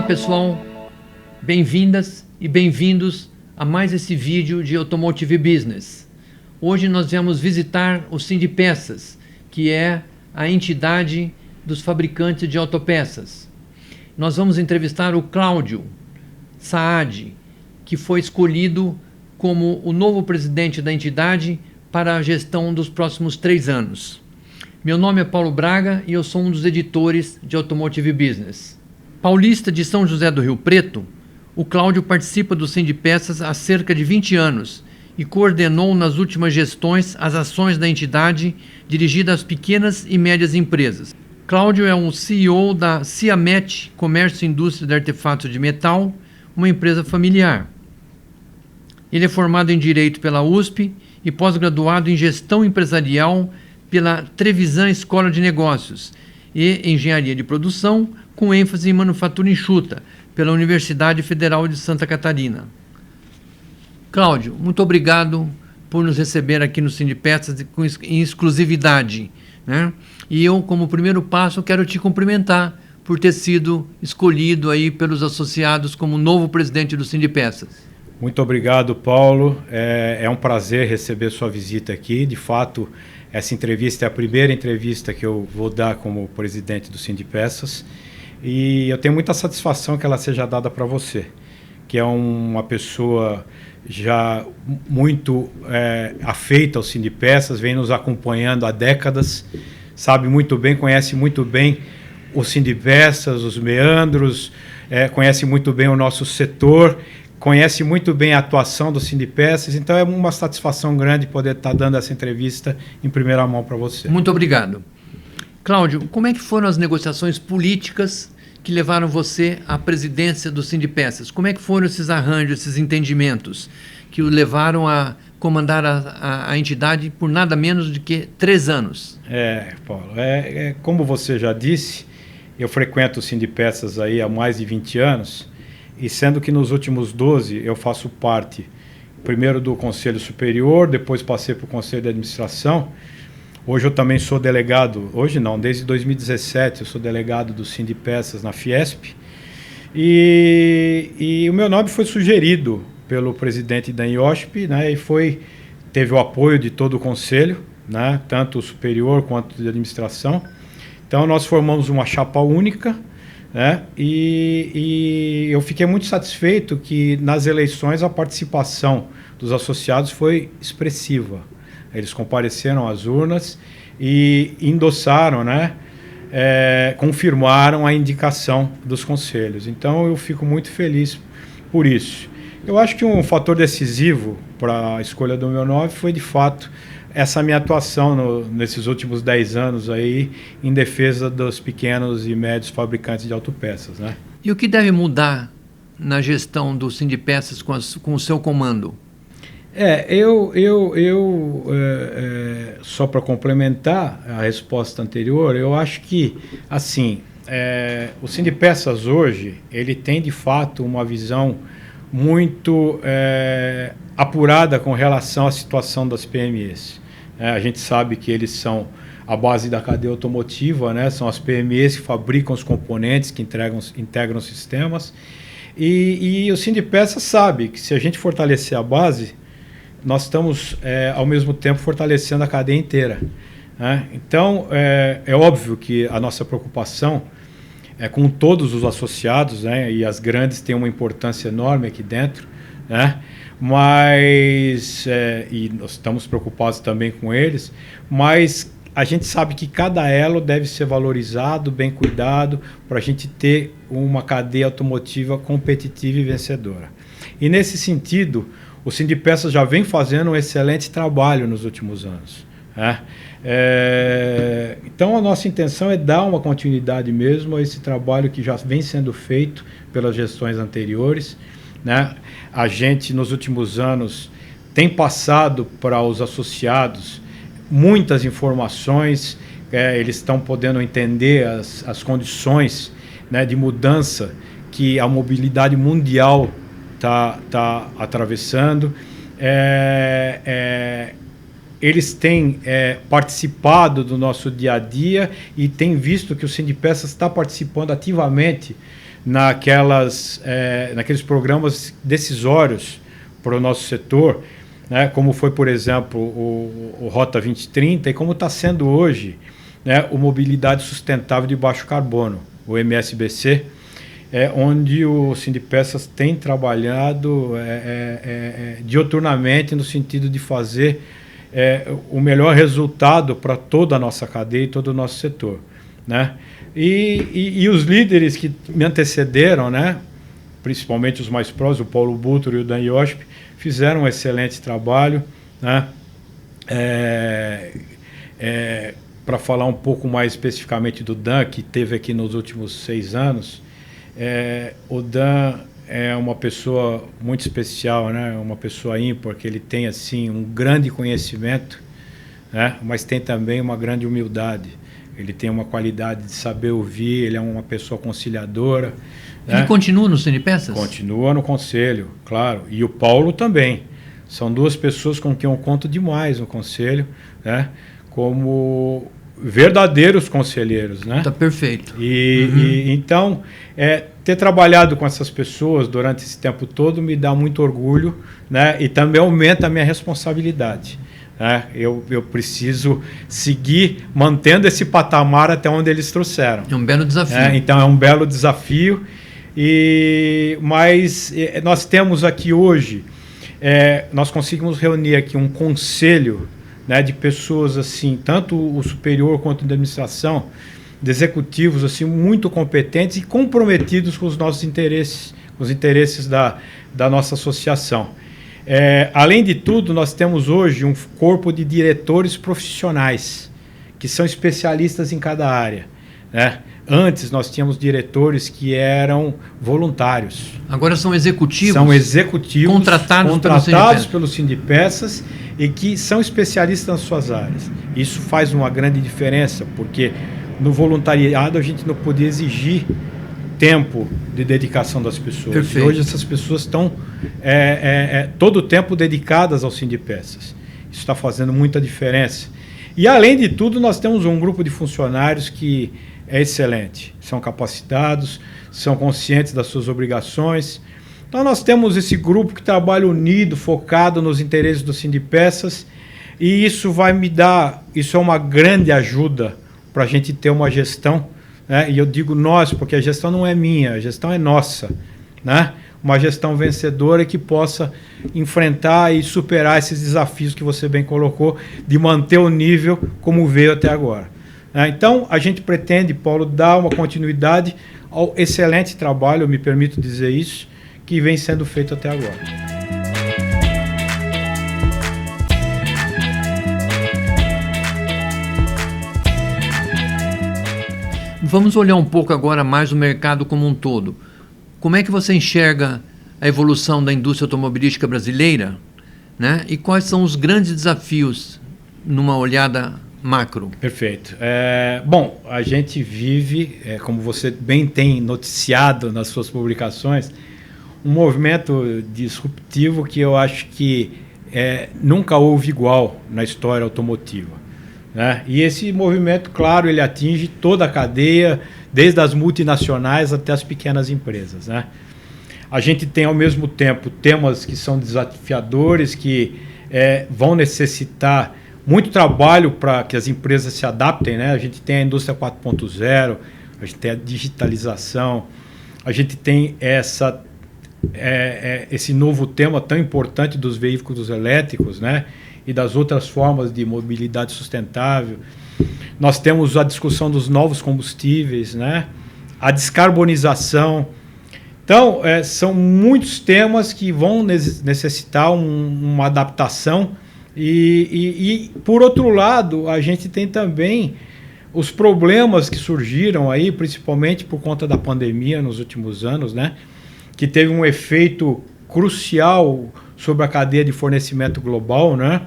pessoal, bem-vindas e bem-vindos a mais esse vídeo de Automotive Business. Hoje nós viemos visitar o Sindipeças, que é a entidade dos fabricantes de autopeças. Nós vamos entrevistar o Cláudio Saad, que foi escolhido como o novo presidente da entidade para a gestão dos próximos 3 anos. Meu nome é Paulo Braga e eu sou um dos editores de Automotive Business. Paulista de São José do Rio Preto, o Cláudio participa do Sindipeças há cerca de 20 anos e coordenou nas últimas gestões as ações da entidade dirigida às pequenas e médias empresas. Cláudio é um CEO da Ciamet Comércio e Indústria de Artefatos de Metal, uma empresa familiar. Ele é formado em Direito pela USP e pós-graduado em Gestão Empresarial pela Trevisan Escola de Negócios e Engenharia de Produção, com ênfase em Manufatura Enxuta, pela Universidade Federal de Santa Catarina. Cláudio, muito obrigado por nos receber aqui no Sindipeças em exclusividade, né? E eu, como primeiro passo, quero te cumprimentar por ter sido escolhido aí pelos associados como novo presidente do Sindipeças. Muito obrigado, Paulo. É um prazer receber sua visita aqui. De fato, essa entrevista é a primeira entrevista que eu vou dar como presidente do Sindipeças. E eu tenho muita satisfação que ela seja dada para você, que é uma pessoa já muito afeita ao Sindipeças, vem nos acompanhando há décadas, sabe muito bem, conhece muito bem o Sindipeças, os meandros, conhece muito bem o nosso setor, conhece muito bem a atuação do Sindipeças, então é uma satisfação grande poder estar dando essa entrevista em primeira mão para você. Muito obrigado. Cláudio, como é que foram as negociações políticas que levaram você à presidência do Sindipeças? Como é que foram esses arranjos, esses entendimentos que o levaram a comandar a entidade por nada menos do que 3 anos? Paulo, como você já disse, eu frequento o Sindipeças aí há mais de 20 anos, e sendo que nos últimos 12 eu faço parte, primeiro do Conselho Superior, depois passei para o Conselho de Administração. Hoje eu também sou delegado, hoje não, desde 2017 eu sou delegado do Sindipeças na Fiesp, e o meu nome foi sugerido pelo presidente da IOSP, né, e teve o apoio de todo o conselho, né, tanto o superior quanto de administração. Então nós formamos uma chapa única, né, e eu fiquei muito satisfeito que nas eleições a participação dos associados foi expressiva. Eles compareceram às urnas e endossaram, né, confirmaram a indicação dos conselhos. Então eu fico muito feliz por isso. Eu acho que um fator decisivo para a escolha do meu nome foi, de fato, essa minha atuação nesses últimos 10 anos aí em defesa dos pequenos e médios fabricantes de autopeças, né? E o que deve mudar na gestão do Sindipeças com o seu comando? Só para complementar a resposta anterior, eu acho que, assim, o Sindipeças hoje, ele tem, de fato, uma visão muito apurada com relação à situação das PMEs. A gente sabe que eles são a base da cadeia automotiva, né? São as PMEs que fabricam os componentes, que integram os sistemas. E o Sindipeças sabe que se a gente fortalecer a base, nós estamos, ao mesmo tempo, fortalecendo a cadeia inteira, né? Então, é óbvio que a nossa preocupação é com todos os associados, né? E as grandes têm uma importância enorme aqui dentro, né? Mas, e nós estamos preocupados também com eles, mas a gente sabe que cada elo deve ser valorizado, bem cuidado, para a gente ter uma cadeia automotiva competitiva e vencedora. E nesse sentido, o Sindipeças já vem fazendo um excelente trabalho nos últimos anos, né? Então a nossa intenção é dar uma continuidade mesmo a esse trabalho que já vem sendo feito pelas gestões anteriores, né? A gente nos últimos anos tem passado para os associados muitas informações, eles estão podendo entender as condições, né, de mudança que a mobilidade mundial está atravessando. Eles têm participado do nosso dia a dia e têm visto que o Sindipeças está participando ativamente naqueles programas decisórios para o nosso setor, né, como foi, por exemplo, o Rota 2030 e como está sendo hoje, né, o Mobilidade Sustentável de Baixo Carbono, o MSBC, onde o Sindipeças tem trabalhado diuturnamente no sentido de fazer o melhor resultado para toda a nossa cadeia e todo o nosso setor, né? E os líderes que me antecederam, né, principalmente os mais próximos, o Paulo Bútero e o Dan Iosp, fizeram um excelente trabalho, né? Para falar um pouco mais especificamente do Dan, que teve aqui nos últimos 6 anos, o Dan é uma pessoa muito especial, né? Uma pessoa ímpar, que ele tem assim um grande conhecimento, né? Mas tem também uma grande humildade. Ele tem uma qualidade de saber ouvir, ele é uma pessoa conciliadora. Ele continua no Sindipeças? Continua no conselho, claro. E o Paulo também. São 2 pessoas com quem eu conto demais no conselho, né? Como verdadeiros conselheiros, né? Tá perfeito. E então, ter trabalhado com essas pessoas durante esse tempo todo me dá muito orgulho, né? E também aumenta a minha responsabilidade. Eu preciso seguir mantendo esse patamar até onde eles trouxeram. É um belo desafio. Então é um belo desafio. Mas nós temos aqui hoje, nós conseguimos reunir aqui um conselho, né, de pessoas assim, tanto o superior quanto da administração, de executivos assim muito competentes e comprometidos com os nossos interesses, com os interesses da nossa associação. Além de tudo, nós temos hoje um corpo de diretores profissionais, que são especialistas em cada área, né? Antes nós tínhamos diretores que eram voluntários. Agora são executivos? São executivos contratados pelo Sindipeças e que são especialistas nas suas áreas. Isso faz uma grande diferença, porque no voluntariado a gente não podia exigir tempo de dedicação das pessoas. Perfeito. E hoje essas pessoas estão todo o tempo dedicadas ao Sindipeças. Isso está fazendo muita diferença. E além de tudo, nós temos um grupo de funcionários que é excelente. São capacitados, são conscientes das suas obrigações. Então nós temos esse grupo que trabalha unido, focado nos interesses do Sindipeças, e isso isso é uma grande ajuda para a gente ter uma gestão, né? E eu digo nós, porque a gestão não é minha, a gestão é nossa, né? Uma gestão vencedora que possa enfrentar e superar esses desafios que você bem colocou, de manter o nível como veio até agora. Então, a gente pretende, Paulo, dar uma continuidade ao excelente trabalho, eu me permito dizer isso, que vem sendo feito até agora. Vamos olhar um pouco agora mais o mercado como um todo. Como é que você enxerga a evolução da indústria automobilística brasileira, né? E quais são os grandes desafios numa olhada macro? Perfeito. Bom, a gente vive, como você bem tem noticiado nas suas publicações, um movimento disruptivo que eu acho que nunca houve igual na história automotiva, né? E esse movimento, claro, ele atinge toda a cadeia, desde as multinacionais até as pequenas empresas, né? A gente tem, ao mesmo tempo, temas que são desafiadores, que vão necessitar muito trabalho para que as empresas se adaptem, né? A gente tem a indústria 4.0, a gente tem a digitalização, a gente tem esse novo tema tão importante dos veículos elétricos, né? E das outras formas de mobilidade sustentável. Nós temos a discussão dos novos combustíveis, né? A descarbonização. Então, são muitos temas que vão necessitar uma adaptação. E, por outro lado, a gente tem também os problemas que surgiram aí, principalmente por conta da pandemia nos últimos anos, né? Que teve um efeito crucial sobre a cadeia de fornecimento global, né?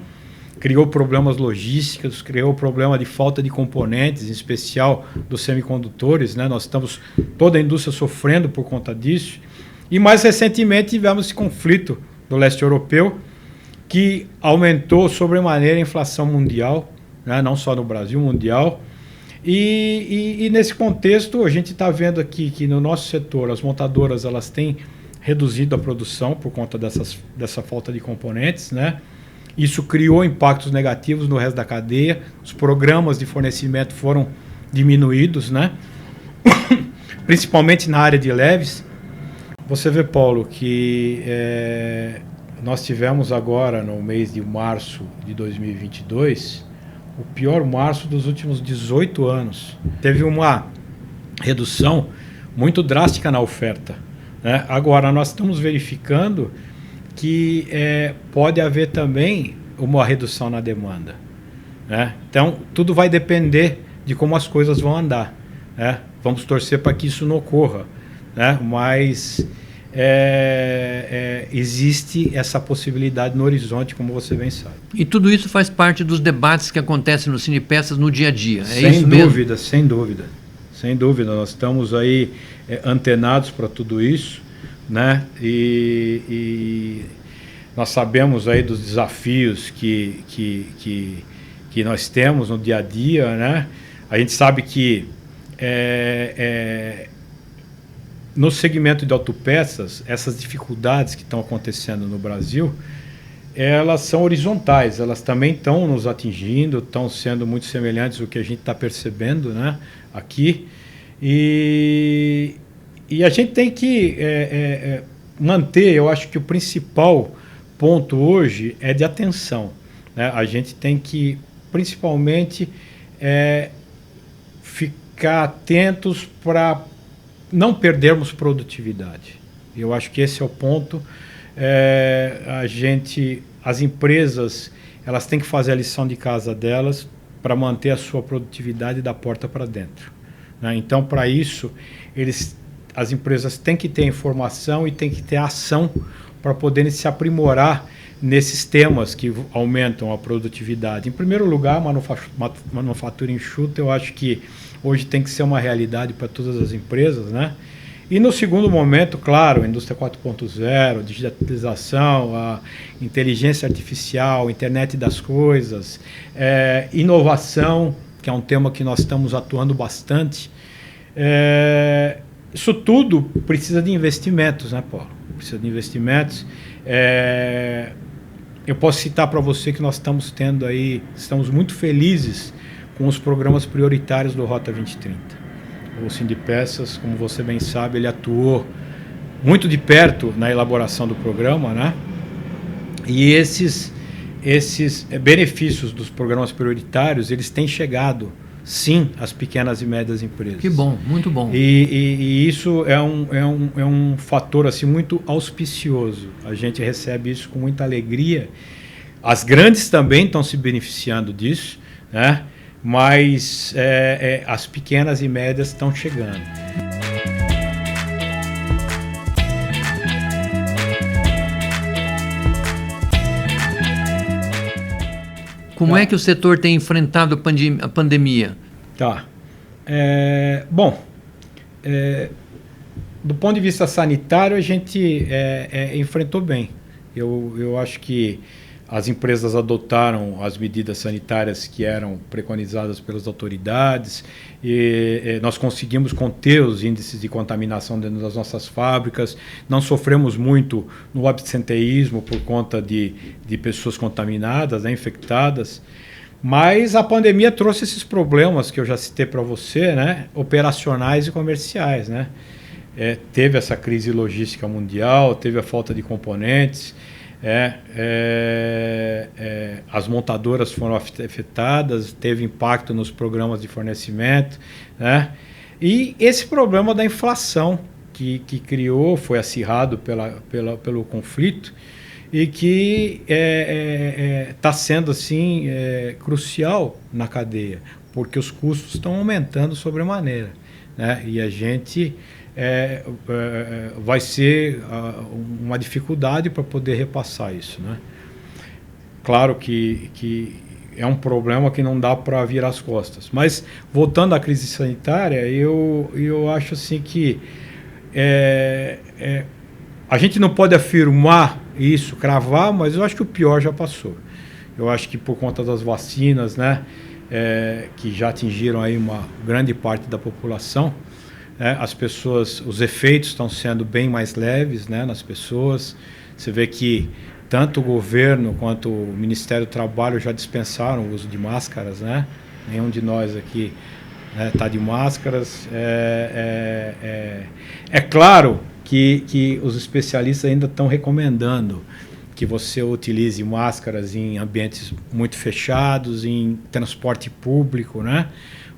Criou problemas logísticos, criou problema de falta de componentes, em especial dos semicondutores, né? Nós estamos, toda a indústria sofrendo por conta disso. E mais recentemente tivemos esse conflito do leste europeu, que aumentou sobremaneira a inflação mundial, né? Não só no Brasil, mundial. E nesse contexto, a gente está vendo aqui que no nosso setor, as montadoras elas têm reduzido a produção por conta dessa falta de componentes, né? Isso criou impactos negativos no resto da cadeia, os programas de fornecimento foram diminuídos, né? Principalmente na área de leves. Você vê, Paulo, que nós tivemos agora, no mês de março de 2022, o pior março dos últimos 18 anos. Teve uma redução muito drástica na oferta, né? Agora, nós estamos verificando que pode haver também uma redução na demanda, né? Então, tudo vai depender de como as coisas vão andar, né? Vamos torcer para que isso não ocorra, né? Mas existe essa possibilidade no horizonte, como você bem sabe. E tudo isso faz parte dos debates que acontecem no Cinepeças no dia a dia, Sem dúvida, sem dúvida. Sem dúvida, nós estamos aí antenados para tudo isso, né? E nós sabemos aí dos desafios que nós temos no dia a dia, né? A gente sabe que no segmento de autopeças, essas dificuldades que estão acontecendo no Brasil, elas são horizontais, elas também estão nos atingindo, estão sendo muito semelhantes ao que a gente está percebendo, né, aqui. E a gente tem que manter, eu acho que o principal ponto hoje é de atenção, né? A gente tem que, principalmente, ficar atentos para não perdermos produtividade. Eu acho que esse é o ponto. As empresas, elas têm que fazer a lição de casa delas para manter a sua produtividade da porta para dentro, né? Então, para isso, as empresas têm que ter informação e têm que ter ação para poderem se aprimorar nesses temas que aumentam a produtividade. Em primeiro lugar, manufatura enxuta, eu acho que hoje tem que ser uma realidade para todas as empresas, né? E no segundo momento, claro, a indústria 4.0, digitalização, a inteligência artificial, a internet das coisas, inovação, que é um tema que nós estamos atuando bastante. Isso tudo precisa de investimentos, né, Paulo? Precisa de investimentos. Eu posso citar para você que nós estamos muito felizes com os programas prioritários do Rota 2030. O Sindipeças, como você bem sabe, ele atuou muito de perto na elaboração do programa, né? E esses benefícios dos programas prioritários, eles têm chegado, sim, às pequenas e médias empresas. Que bom, muito bom. E isso é um fator assim, muito auspicioso. A gente recebe isso com muita alegria. As grandes também estão se beneficiando disso, né? Mas as pequenas e médias estão chegando. Como é que o setor tem enfrentado a pandemia? Tá. Bom, do ponto de vista sanitário, a gente enfrentou bem. Eu acho que as empresas adotaram as medidas sanitárias que eram preconizadas pelas autoridades e nós conseguimos conter os índices de contaminação dentro das nossas fábricas, não sofremos muito no absenteísmo por conta de pessoas contaminadas, né, infectadas, mas a pandemia trouxe esses problemas que eu já citei para você, né, operacionais e comerciais, né? Teve essa crise logística mundial, teve a falta de componentes, as montadoras foram afetadas, teve impacto nos programas de fornecimento, né? E esse problema da inflação que criou, foi acirrado pelo conflito e que está sendo assim crucial na cadeia, porque os custos estão aumentando sobremaneira, né? E a gente vai ser uma dificuldade para poder repassar isso, né? Claro que é um problema que não dá para virar as costas. Mas, voltando à crise sanitária, eu acho assim que a gente não pode afirmar isso, cravar, mas eu acho que o pior já passou. Eu acho que por conta das vacinas, né, que já atingiram aí uma grande parte da população. As pessoas, os efeitos estão sendo bem mais leves, né, nas pessoas. Você vê que tanto o governo quanto o Ministério do Trabalho já dispensaram o uso de máscaras, né? Nenhum de nós aqui está de máscaras. É claro que os especialistas ainda estão recomendando que você utilize máscaras em ambientes muito fechados, em transporte público, né?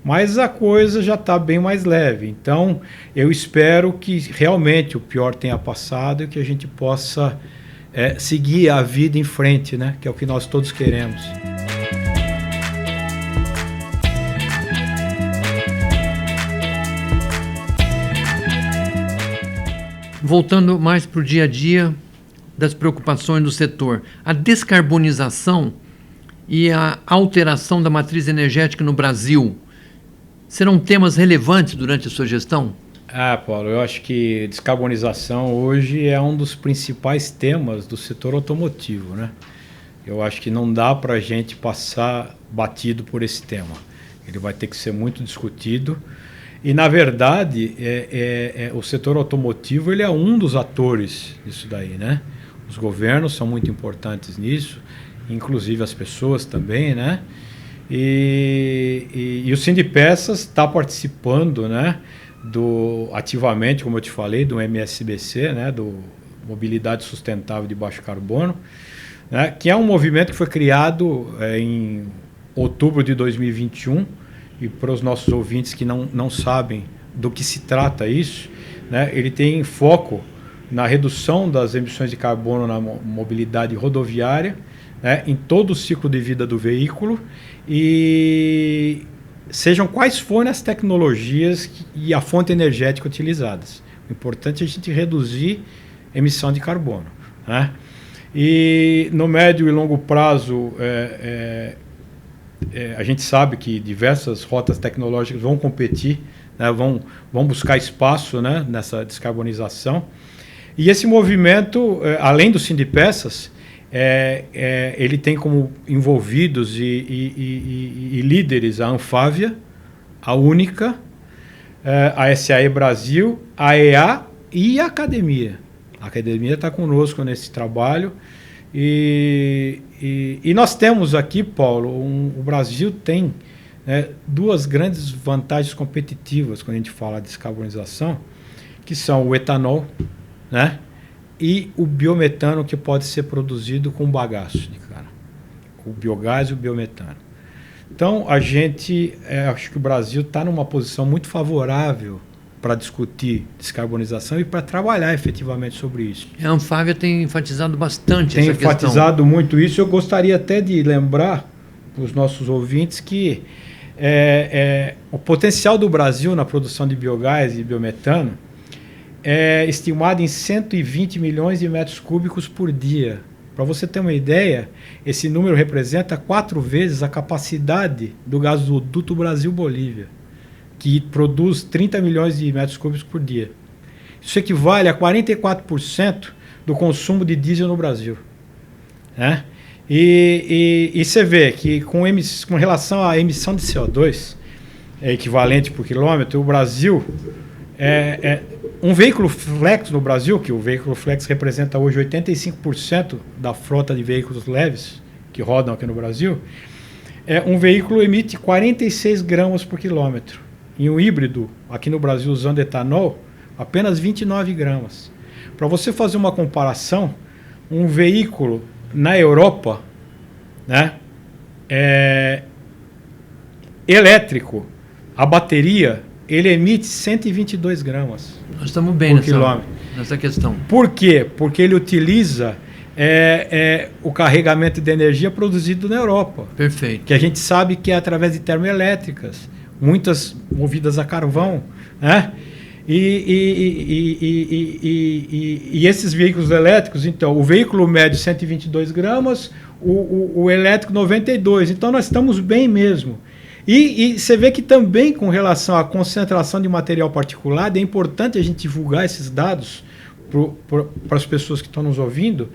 Mas a coisa já está bem mais leve. Então, eu espero que realmente o pior tenha passado e que a gente possa seguir a vida em frente, né? Que é o que nós todos queremos. Voltando mais para o dia a dia das preocupações do setor, a descarbonização e a alteração da matriz energética no Brasil serão temas relevantes durante a sua gestão? Paulo, eu acho que descarbonização hoje é um dos principais temas do setor automotivo, né? Eu acho que não dá para a gente passar batido por esse tema. Ele vai ter que ser muito discutido. E, na verdade, o setor automotivo ele é um dos atores disso daí, né? Os governos são muito importantes nisso, inclusive as pessoas também, né? E o Sindipeças está participando, né, ativamente, como eu te falei, do MSBC, né, do Mobilidade Sustentável de Baixo Carbono, né, que é um movimento que foi criado em outubro de 2021. E para os nossos ouvintes que não sabem do que se trata isso, né, ele tem foco na redução das emissões de carbono na mobilidade rodoviária, né, em todo o ciclo de vida do veículo, e sejam quais forem as tecnologias e a fonte energética utilizadas. O importante é a gente reduzir a emissão de carbono, né? E no médio e longo prazo, a gente sabe que diversas rotas tecnológicas vão competir, né, vão buscar espaço, né, nessa descarbonização. E esse movimento, além do Sindipeças, ele tem como envolvidos e líderes a Anfávia, a Única, a SAE Brasil, a EA e a Academia. A Academia está conosco nesse trabalho. E nós temos aqui, Paulo, o Brasil tem, né, duas grandes vantagens competitivas quando a gente fala de descarbonização, que são o etanol, né, e o biometano, que pode ser produzido com bagaço de cana, o biogás e o biometano. Então, acho que o Brasil está numa posição muito favorável para discutir descarbonização e para trabalhar efetivamente sobre isso. A Anfávia tem enfatizado bastante essa questão. Tem enfatizado muito isso. Eu gostaria até de lembrar para os nossos ouvintes que o potencial do Brasil na produção de biogás e biometano é estimado em 120 milhões de metros cúbicos por dia. Para você ter uma ideia, esse número representa 4 vezes a capacidade do gasoduto Brasil-Bolívia, que produz 30 milhões de metros cúbicos por dia. Isso equivale a 44% do consumo de diesel no Brasil, né? E você vê que com relação à emissão de CO2, equivalente por quilômetro, o Brasil um veículo flex no Brasil, que o veículo flex representa hoje 85% da frota de veículos leves que rodam aqui no Brasil, um veículo emite 46 gramas por quilômetro. E um híbrido, aqui no Brasil, usando etanol, apenas 29 gramas. Para você fazer uma comparação, um veículo na Europa, né, elétrico, a bateria, ele emite 122 gramas. Nós estamos bem nessa questão. Por quê? Porque ele utiliza o carregamento de energia produzido na Europa. Perfeito. Que a gente sabe que é através de termoelétricas, muitas movidas a carvão, né? E esses veículos elétricos, então, o veículo médio 122 gramas, o elétrico 92. Então, nós estamos bem mesmo. E você vê que também, com relação à concentração de material particulado, é importante a gente divulgar esses dados para as pessoas que estão nos ouvindo.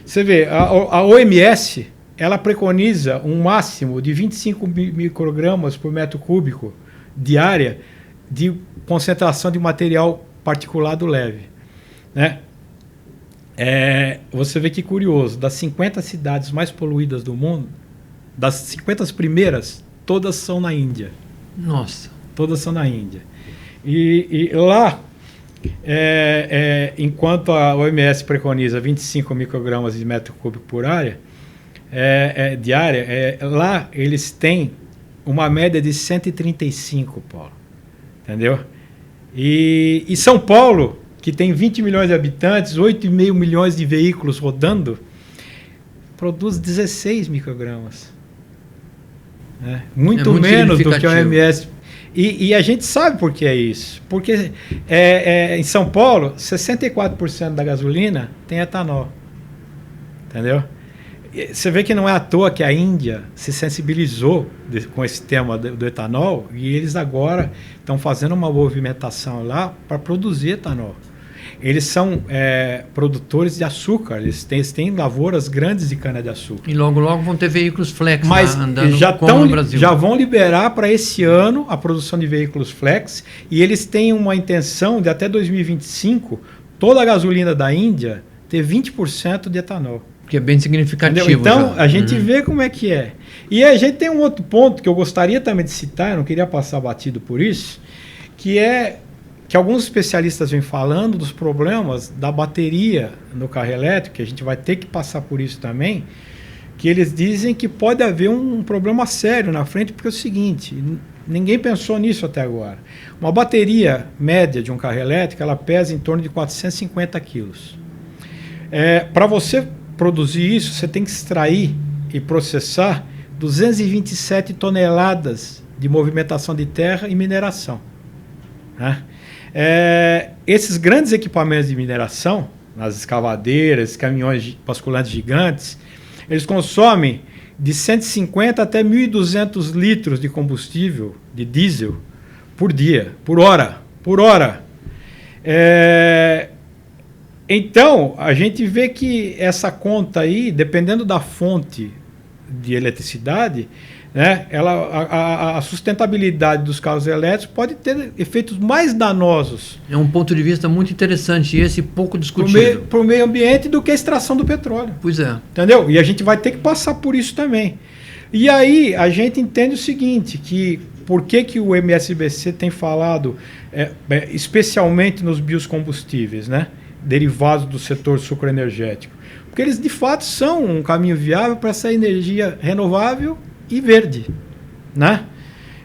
Você vê, a OMS, ela preconiza um máximo de 25 microgramas por metro cúbico de área de concentração de material particulado leve, né? Você vê que curioso, das 50 cidades mais poluídas do mundo, das 50 primeiras, todas são na Índia. Nossa. Todas são na Índia. E lá, enquanto a OMS preconiza 25 microgramas de metro cúbico por área, de área, lá eles têm uma média de 135, Paulo. Entendeu? E São Paulo, que tem 20 milhões de habitantes, 8,5 milhões de veículos rodando, produz 16 microgramas. Muito menos do que a OMS. E a gente sabe por que é isso. Porque em São Paulo, 64% da gasolina tem etanol. Entendeu? Você vê que não é à toa que a Índia se sensibilizou com esse tema do etanol e eles agora estão fazendo uma movimentação lá para produzir etanol. Eles são produtores de açúcar, eles têm lavouras grandes de cana-de-açúcar. E logo vão ter veículos flex andando no Brasil. Já vão liberar para esse ano a produção de veículos flex e eles têm uma intenção de até 2025 toda a gasolina da Índia ter 20% de etanol. Que é bem significativo. Entendeu? Então, a gente vê como é que é. E a gente tem um outro ponto que eu gostaria também de citar, eu não queria passar batido por isso, que é que alguns especialistas vêm falando dos problemas da bateria no carro elétrico, que a gente vai ter que passar por isso também, que eles dizem que pode haver um problema sério na frente, porque é o seguinte, ninguém pensou nisso até agora. Uma bateria média de um carro elétrico, ela pesa em torno de 450 quilos. Para você produzir isso, você tem que extrair e processar 227 toneladas de movimentação de terra e mineração. Né? Esses grandes equipamentos de mineração, as escavadeiras, caminhões basculantes gigantes, eles consomem de 150 até 1.200 litros de combustível, de diesel, por dia, por hora. Então, a gente vê que essa conta aí, dependendo da fonte de eletricidade, né, a sustentabilidade dos carros elétricos pode ter efeitos mais danosos. É um ponto de vista muito interessante, esse pouco discutido. Para o meio ambiente do que a extração do petróleo. Pois é. Entendeu? E a gente vai ter que passar por isso também. E aí a gente entende o seguinte, que por que o MSBC tem falado especialmente nos biocombustíveis, né, derivados do setor sucroenergético? Porque eles de fato são um caminho viável para essa energia renovável e verde, né?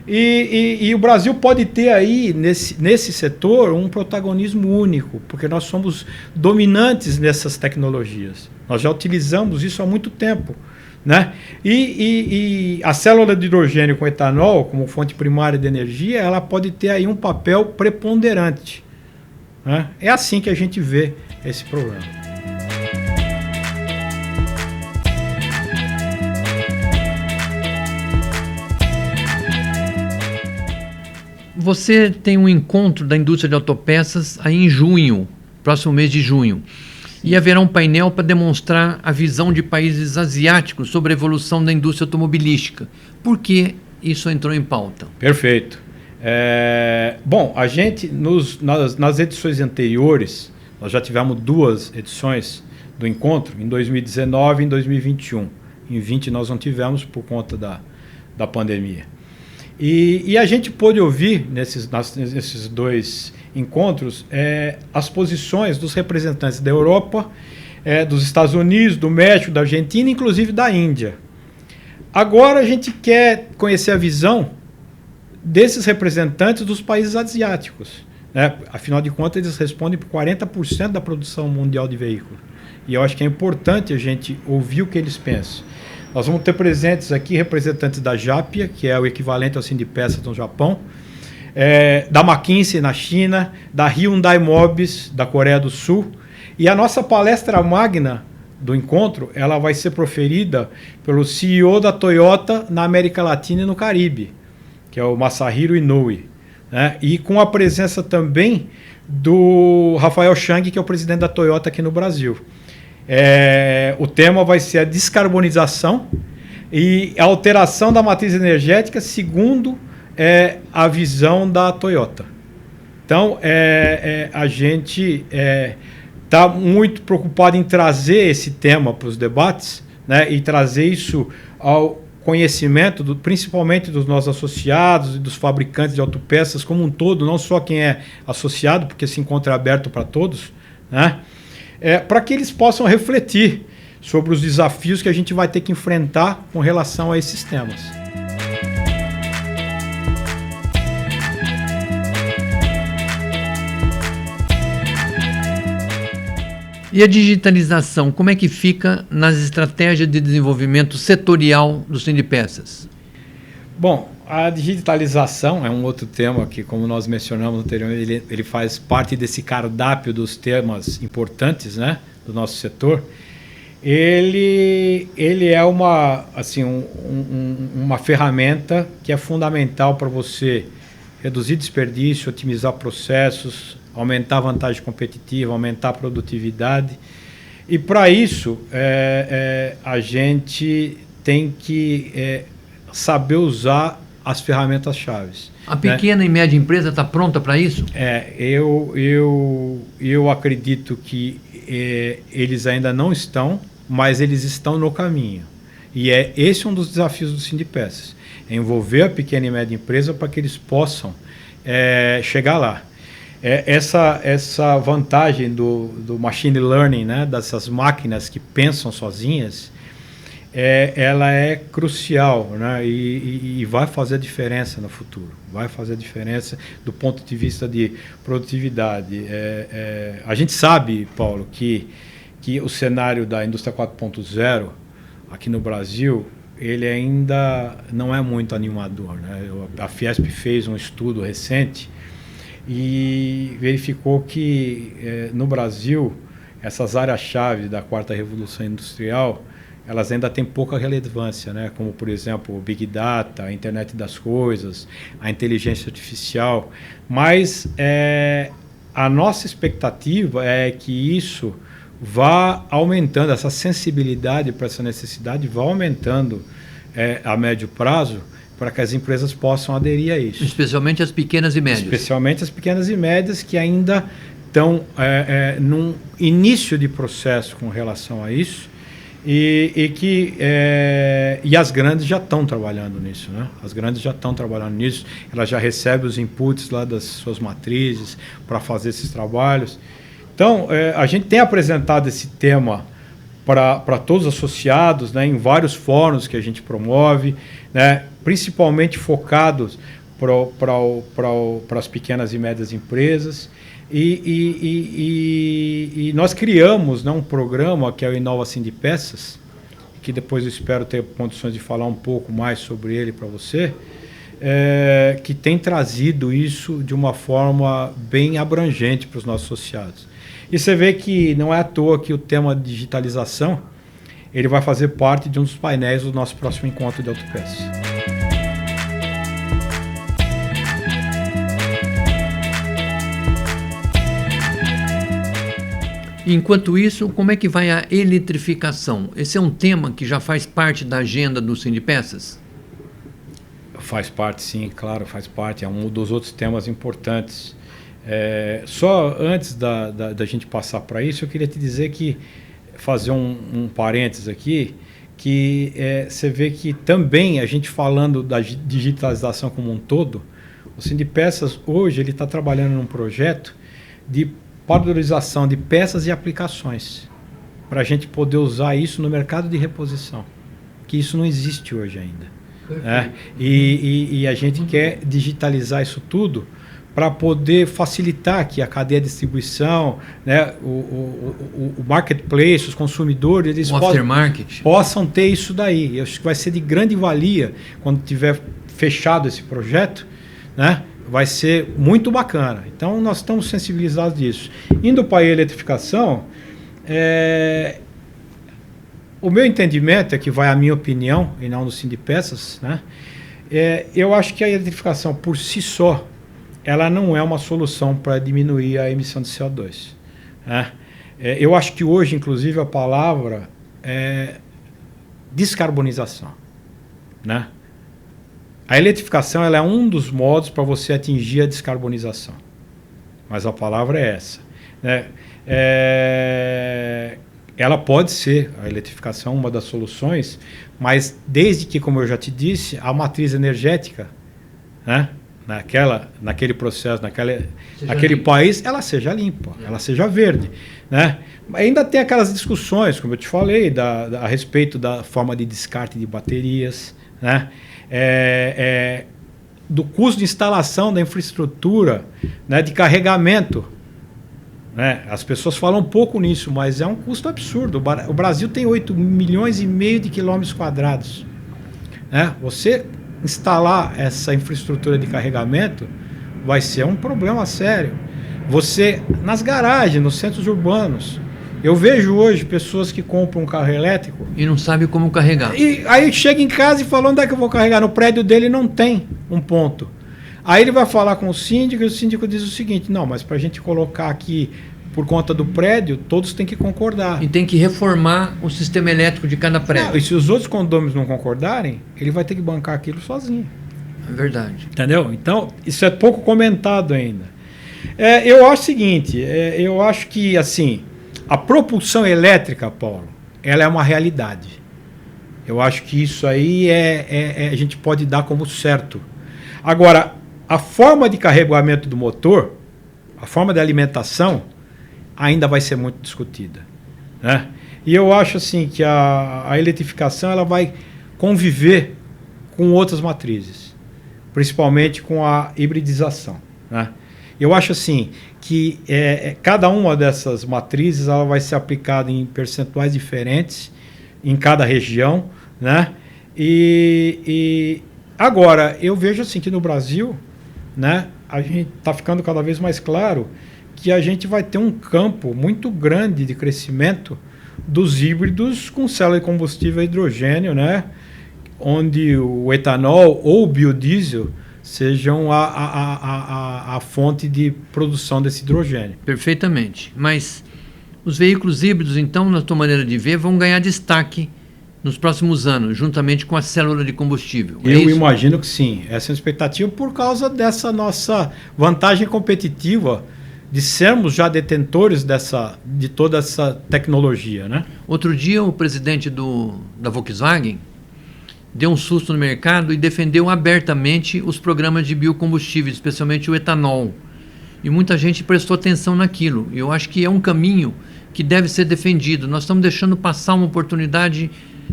E o Brasil pode ter aí, nesse setor, um protagonismo único, porque nós somos dominantes nessas tecnologias. Nós já utilizamos isso há muito tempo, né? E a célula de hidrogênio com etanol, como fonte primária de energia, ela pode ter aí um papel preponderante, né? É assim que a gente vê esse problema. Você tem um encontro da indústria de autopeças aí em junho, próximo mês de junho. E haverá um painel para demonstrar a visão de países asiáticos sobre a evolução da indústria automobilística. Por que isso entrou em pauta? Perfeito. Bom, a gente, nas edições anteriores, nós já tivemos 2 edições do encontro, em 2019 e em 2021. Em 20 nós não tivemos por conta da pandemia. E a gente pôde ouvir nesses 2 encontros as posições dos representantes da Europa, dos Estados Unidos, do México, da Argentina, inclusive da Índia. Agora a gente quer conhecer a visão desses representantes dos países asiáticos, né? Afinal de contas, eles respondem por 40% da produção mundial de veículos. E eu acho que é importante a gente ouvir o que eles pensam. Nós vamos ter presentes aqui representantes da Japia, que é o equivalente ao Sindipeças no Japão, da McKinsey na China, da Hyundai Mobis da Coreia do Sul. E a nossa palestra magna do encontro, ela vai ser proferida pelo CEO da Toyota na América Latina e no Caribe, que é o Masahiro Inoue, né? E com a presença também do Rafael Chang, que é o presidente da Toyota aqui no Brasil. O tema vai ser a descarbonização e a alteração da matriz energética segundo a visão da Toyota. Então, a gente está muito preocupado em trazer esse tema para os debates, né, e trazer isso ao conhecimento, principalmente dos nossos associados e dos fabricantes de autopeças como um todo, não só quem é associado, porque se encontra aberto para todos, né, para que eles possam refletir sobre os desafios que a gente vai ter que enfrentar com relação a esses temas. E a digitalização, como é que fica nas estratégias de desenvolvimento setorial do Sindipeças? Bom, a digitalização é um outro tema que, como nós mencionamos anteriormente, ele faz parte desse cardápio dos temas importantes, né, do nosso setor. Ele é uma ferramenta que é fundamental para você reduzir desperdício, otimizar processos, aumentar a vantagem competitiva, aumentar a produtividade. E para isso, a gente tem que saber usar as ferramentas-chave. A pequena e média empresa está pronta para isso? Eu acredito que eles ainda não estão, mas eles estão no caminho. E esse é um dos desafios do Sindipeças, envolver a pequena e média empresa para que eles possam chegar lá. Essa vantagem do machine learning, né, dessas máquinas que pensam sozinhas, ela é crucial, né, e vai fazer a diferença no futuro. Vai fazer a diferença do ponto de vista de produtividade. A gente sabe, Paulo, que o cenário da indústria 4.0 aqui no Brasil, ele ainda não é muito animador, né? A Fiesp fez um estudo recente e verificou que no Brasil essas áreas-chave da quarta revolução industrial, elas ainda têm pouca relevância, né? Como, por exemplo, o Big Data, a Internet das Coisas, a inteligência artificial. Mas a nossa expectativa é que isso vá aumentando, essa sensibilidade para essa necessidade vá aumentando a médio prazo, para que as empresas possam aderir a isso. Especialmente as pequenas e médias. Especialmente as pequenas e médias, que ainda estão num início de processo com relação a isso, e as grandes já estão trabalhando nisso, né? As grandes já estão trabalhando nisso, elas já recebem os inputs lá das suas matrizes para fazer esses trabalhos. Então, a gente tem apresentado esse tema para todos os associados, né, em vários fóruns que a gente promove, né, principalmente focados para as pequenas e médias empresas. E nós criamos, né, um programa que é o Inova Sindipeças, que depois eu espero ter condições de falar um pouco mais sobre ele para você, que tem trazido isso de uma forma bem abrangente para os nossos associados. E você vê que não é à toa que o tema de digitalização ele vai fazer parte de um dos painéis do nosso próximo encontro de autopeças. Enquanto isso, como é que vai a eletrificação? Esse é um tema que já faz parte da agenda do Sindipeças? Faz parte, sim, claro, faz parte. É um dos outros temas importantes. Só antes da gente passar para isso, eu queria te dizer que, fazer um parênteses aqui, que você vê que também a gente falando da digitalização como um todo, o Sindipeças hoje ele está trabalhando num projeto de padronização de peças e aplicações, para a gente poder usar isso no mercado de reposição, que isso não existe hoje ainda. E a gente quer digitalizar isso tudo para poder facilitar que a cadeia de distribuição, né, o marketplace, os consumidores, eles possam ter isso daí. Eu acho que vai ser de grande valia quando tiver fechado esse projeto, né? Vai ser muito bacana. Então, nós estamos sensibilizados disso. Indo para a eletrificação, o meu entendimento é que vai a minha opinião, e não do Sindipeças, né? Eu acho que a eletrificação por si só, ela não é uma solução para diminuir a emissão de CO2. Né? Eu acho que hoje, inclusive, a palavra é descarbonização, né? A eletrificação ela é um dos modos para você atingir a descarbonização. Mas a palavra é essa, né? Ela pode ser, a eletrificação, uma das soluções, mas desde que, como eu já te disse, a matriz energética, né, naquele processo, naquele país, ela seja limpa, ela seja verde, né? Ainda tem aquelas discussões, como eu te falei, a respeito da forma de descarte de baterias, né? Do custo de instalação da infraestrutura, né, de carregamento, né? As pessoas falam um pouco nisso, mas é um custo absurdo. O Brasil tem 8,5 milhões de quilômetros quadrados, né? Você instalar essa infraestrutura de carregamento vai ser um problema sério. Você, nas garagens, nos centros urbanos, eu vejo hoje pessoas que compram um carro elétrico e não sabe como carregar. E aí chega em casa e fala, onde é que eu vou carregar? No prédio dele não tem um ponto. Aí ele vai falar com o síndico e o síndico diz o seguinte, não, mas para a gente colocar aqui por conta do prédio, todos têm que concordar. E tem que reformar o sistema elétrico de cada prédio. Não, e se os outros condôminos não concordarem, ele vai ter que bancar aquilo sozinho. É verdade. Entendeu? Então, isso é pouco comentado ainda. Eu acho o seguinte, eu acho que, assim, a propulsão elétrica, Paulo, ela é uma realidade. Eu acho que isso aí a gente pode dar como certo. Agora, a forma de carregamento do motor, a forma de alimentação, ainda vai ser muito discutida, né? E eu acho assim que a eletrificação ela vai conviver com outras matrizes, principalmente com a hibridização, né? Eu acho assim que cada uma dessas matrizes ela vai ser aplicada em percentuais diferentes em cada região, né? E agora eu vejo assim que no Brasil, né, a gente está ficando cada vez mais claro que a gente vai ter um campo muito grande de crescimento dos híbridos com célula de combustível a hidrogênio, né? Onde o etanol ou o biodiesel sejam a fonte de produção desse hidrogênio. Perfeitamente. Mas os veículos híbridos, então, na tua maneira de ver, vão ganhar destaque nos próximos anos, juntamente com a célula de combustível. Eu imagino que sim. Essa é a expectativa por causa dessa nossa vantagem competitiva de sermos já detentores de toda essa tecnologia, né? Outro dia, o presidente da Volkswagen deu um susto no mercado e defendeu abertamente os programas de biocombustíveis, especialmente o etanol. E muita gente prestou atenção naquilo. E eu acho que é um caminho que deve ser defendido. Nós estamos deixando passar uma oportunidade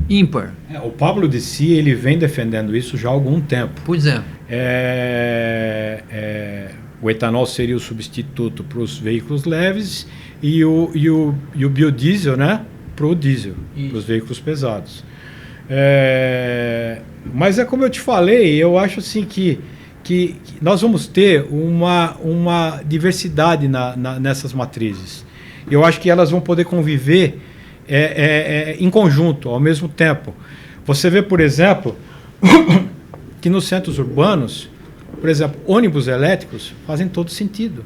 ímpar. O Pablo Dissi, ele vem defendendo isso já há algum tempo. Pois é. O etanol seria o substituto para os veículos leves e o biodiesel, né, para o diesel, para os veículos pesados. Mas é como eu te falei, eu acho assim que nós vamos ter uma diversidade nessas matrizes. Eu acho que elas vão poder conviver em conjunto, ao mesmo tempo. Você vê, por exemplo, que nos centros urbanos, por exemplo, ônibus elétricos fazem todo sentido.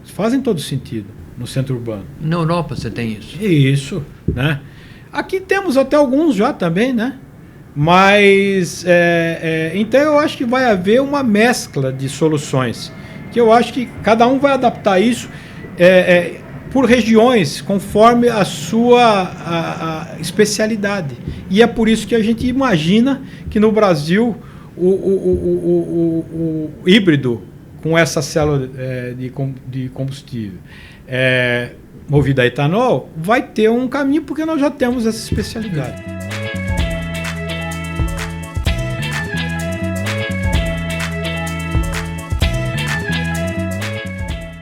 Fazem todo sentido no centro urbano. Na Europa você tem isso? Isso, né? Aqui temos até alguns já também, né? Mas, então eu acho que vai haver uma mescla de soluções, que eu acho que cada um vai adaptar isso por regiões, conforme a sua especialidade. E é por isso que a gente imagina que no Brasil o híbrido com essa célula de combustível movida a etanol vai ter um caminho, porque nós já temos essa especialidade.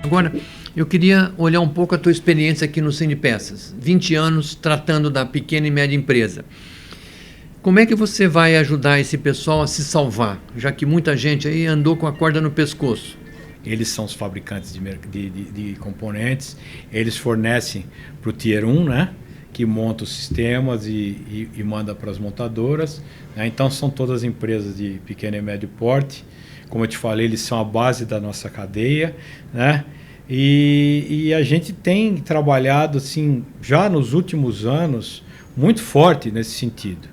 Agora, eu queria olhar um pouco a tua experiência aqui no Sindipeças. 20 anos tratando da pequena e média empresa. Como é que você vai ajudar esse pessoal a se salvar, já que muita gente aí andou com a corda no pescoço? Eles são os fabricantes de componentes, eles fornecem para o Tier 1, né, que monta os sistemas e manda para as montadoras, né? Então são todas empresas de pequeno e médio porte. Como eu te falei, eles são a base da nossa cadeia, né? E a gente tem trabalhado assim, já nos últimos anos, muito forte nesse sentido.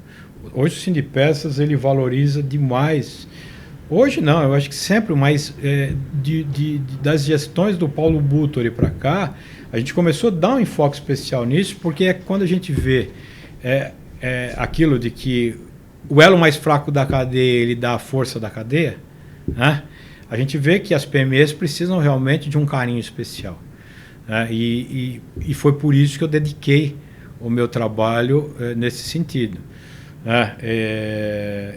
Hoje o Sindipeças ele valoriza demais. Hoje não, eu acho que sempre mais das gestões do Paulo Buttori para cá, a gente começou a dar um enfoque especial nisso, porque é quando a gente vê aquilo de que o elo mais fraco da cadeia ele dá a força da cadeia, né? A gente vê que as PMEs precisam realmente de um carinho especial, né? E foi por isso que eu dediquei o meu trabalho nesse sentido.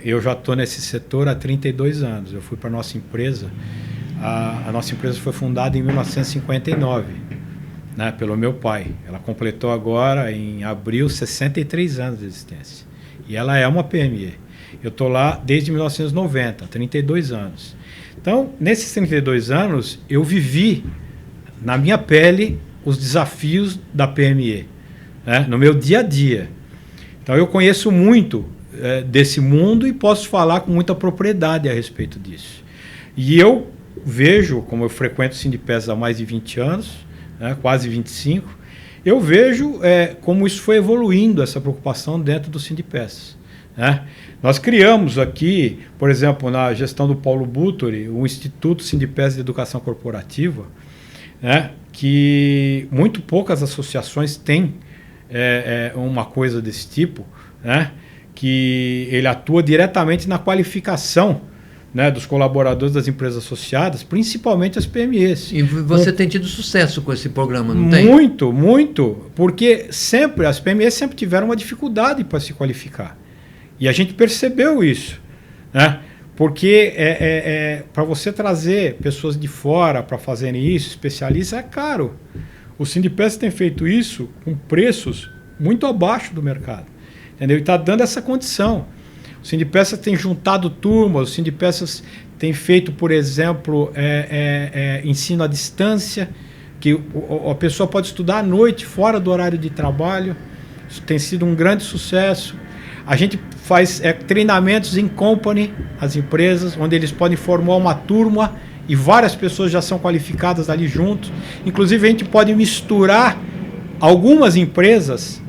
Eu já estou nesse setor há 32 anos. Eu fui para a nossa empresa. A nossa empresa foi fundada em 1959, né, pelo meu pai. Ela completou agora, em abril, 63 anos de existência. E ela é uma PME. Eu estou lá desde 1990, 32 anos. Então, nesses 32 anos, eu vivi na minha pele os desafios da PME, né, no meu dia a dia. Então, eu conheço muito desse mundo e posso falar com muita propriedade a respeito disso. E eu vejo, como eu frequento o Sindipeças há mais de 20 anos, né, quase 25, eu vejo como isso foi evoluindo, essa preocupação dentro do Sindipeças, né? Nós criamos aqui, por exemplo, na gestão do Paulo Buttori, o Instituto Sindipeças de Educação Corporativa, né, que muito poucas associações têm uma coisa desse tipo, né, que ele atua diretamente na qualificação, né, dos colaboradores das empresas associadas, principalmente as PMEs. E você tem tido sucesso com esse programa, não tem? Muito, muito, porque sempre as PMEs sempre tiveram uma dificuldade para se qualificar. E a gente percebeu isso, né? Porque para você trazer pessoas de fora para fazerem isso, especialistas, é caro. O Sindipeças tem feito isso com preços muito abaixo do mercado, entendeu? E está dando essa condição. O Sindipeças tem juntado turmas, o Sindipeças tem feito, por exemplo, ensino à distância, que a pessoa pode estudar à noite, fora do horário de trabalho. Isso tem sido um grande sucesso. A gente faz treinamentos em company, as empresas, onde eles podem formar uma turma e várias pessoas já são qualificadas ali juntos. Inclusive, a gente pode misturar algumas empresas,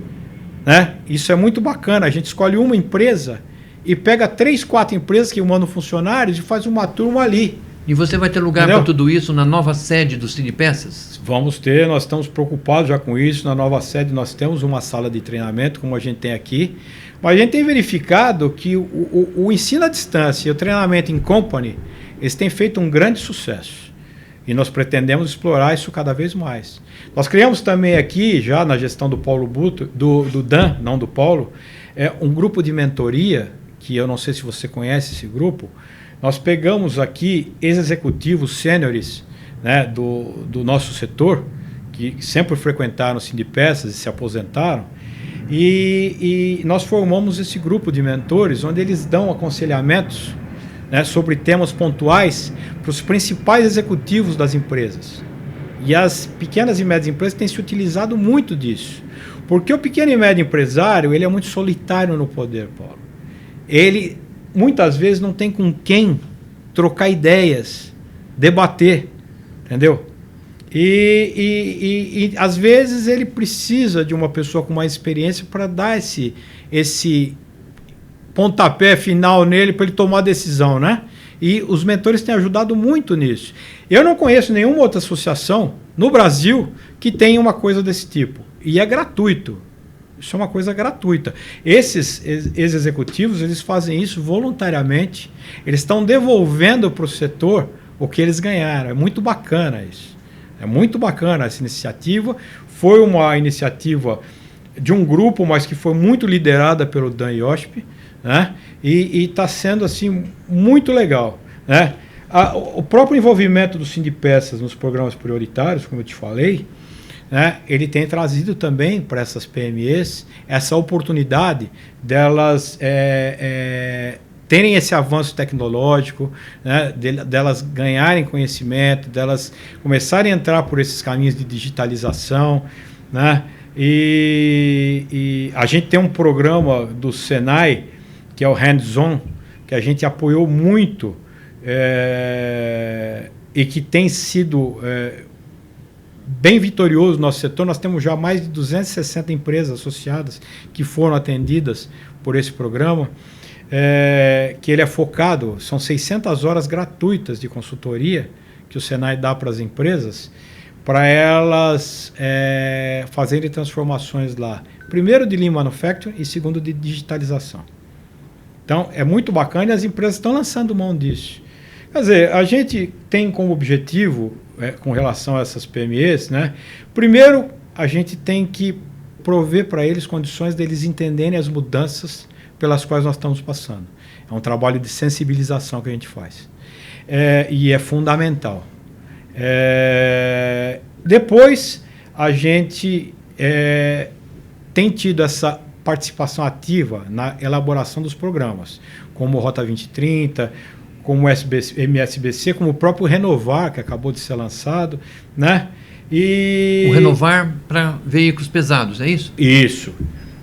né? Isso é muito bacana. A gente escolhe uma empresa e pega 3, 4 empresas que mandam funcionários e faz uma turma ali. E você vai ter lugar para tudo isso na nova sede do Sindipeças? Vamos ter, nós estamos preocupados já com isso. Na nova sede nós temos uma sala de treinamento, como a gente tem aqui. Mas a gente tem verificado que o ensino à distância e o treinamento em company, eles têm feito um grande sucesso. E nós pretendemos explorar isso cada vez mais. Nós criamos também aqui, já na gestão do Paulo Buto, do Dan, não do Paulo, um grupo de mentoria, que eu não sei se você conhece esse grupo. Nós pegamos aqui ex-executivos sêniores, né, do nosso setor, que sempre frequentaram o Sindipeças e se aposentaram, e nós formamos esse grupo de mentores, onde eles dão aconselhamentos, né, sobre temas pontuais para os principais executivos das empresas. E as pequenas e médias empresas têm se utilizado muito disso, porque o pequeno e médio empresário ele é muito solitário no poder, Paulo. Ele muitas vezes não tem com quem trocar ideias, debater, entendeu? E às vezes ele precisa de uma pessoa com mais experiência para dar esse pontapé final nele para ele tomar a decisão, né? E os mentores têm ajudado muito nisso. Eu não conheço nenhuma outra associação no Brasil que tenha uma coisa desse tipo. E é gratuito. Isso é uma coisa gratuita. Esses ex-executivos, eles fazem isso voluntariamente. Eles estão devolvendo para o setor o que eles ganharam. É muito bacana isso. É muito bacana essa iniciativa. Foi uma iniciativa de um grupo, mas que foi muito liderada pelo Dan Yosp, né? E está sendo assim muito legal, né? O próprio envolvimento do Sindipeças nos programas prioritários, como eu te falei, né, ele tem trazido também para essas PMEs essa oportunidade delas terem esse avanço tecnológico, né, delas ganharem conhecimento, delas começarem a entrar por esses caminhos de digitalização, né? E a gente tem um programa do Senai, que é o Hands-On, que a gente apoiou muito e que tem sido bem vitorioso no nosso setor. Nós temos já mais de 260 empresas associadas que foram atendidas por esse programa, que ele é focado, são 600 horas gratuitas de consultoria que o Senai dá para as empresas, para elas fazerem transformações lá. Primeiro de Lean Manufacturing e segundo de digitalização. Então, é muito bacana e as empresas estão lançando mão disso. Quer dizer, a gente tem como objetivo, com relação a essas PMEs, né? Primeiro, a gente tem que prover para eles condições deles entenderem as mudanças pelas quais nós estamos passando. É um trabalho de sensibilização que a gente faz. E é fundamental. Depois, a gente tem tido essa participação ativa na elaboração dos programas, como o Rota 2030, como o MSBC, como o próprio Renovar, que acabou de ser lançado, né? O Renovar para veículos pesados, é isso? Isso.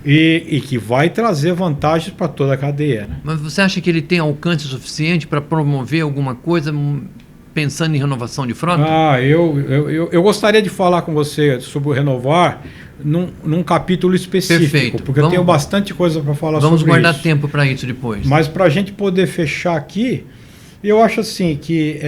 E que vai trazer vantagens para toda a cadeia. Né? Mas você acha que ele tem alcance suficiente para promover alguma coisa pensando em renovação de frota? Eu gostaria de falar com você sobre o Renovar num capítulo específico. Perfeito. Porque eu tenho bastante coisa para falar sobre isso. Vamos guardar tempo para isso depois. Mas para a gente poder fechar aqui, eu acho assim que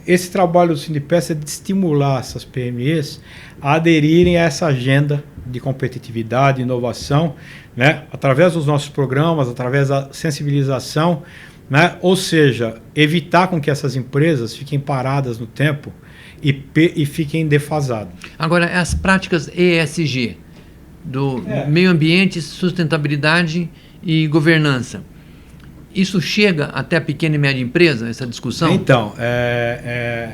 esse trabalho do Sindipeça é de estimular essas PMEs a aderirem a essa agenda de competitividade, inovação, né? Através dos nossos programas, através da sensibilização, né? Ou seja, evitar com que essas empresas fiquem paradas no tempo e fiquem defasadas. Agora, as práticas ESG, do meio ambiente, sustentabilidade e governança, isso chega até a pequena e média empresa, essa discussão? Então,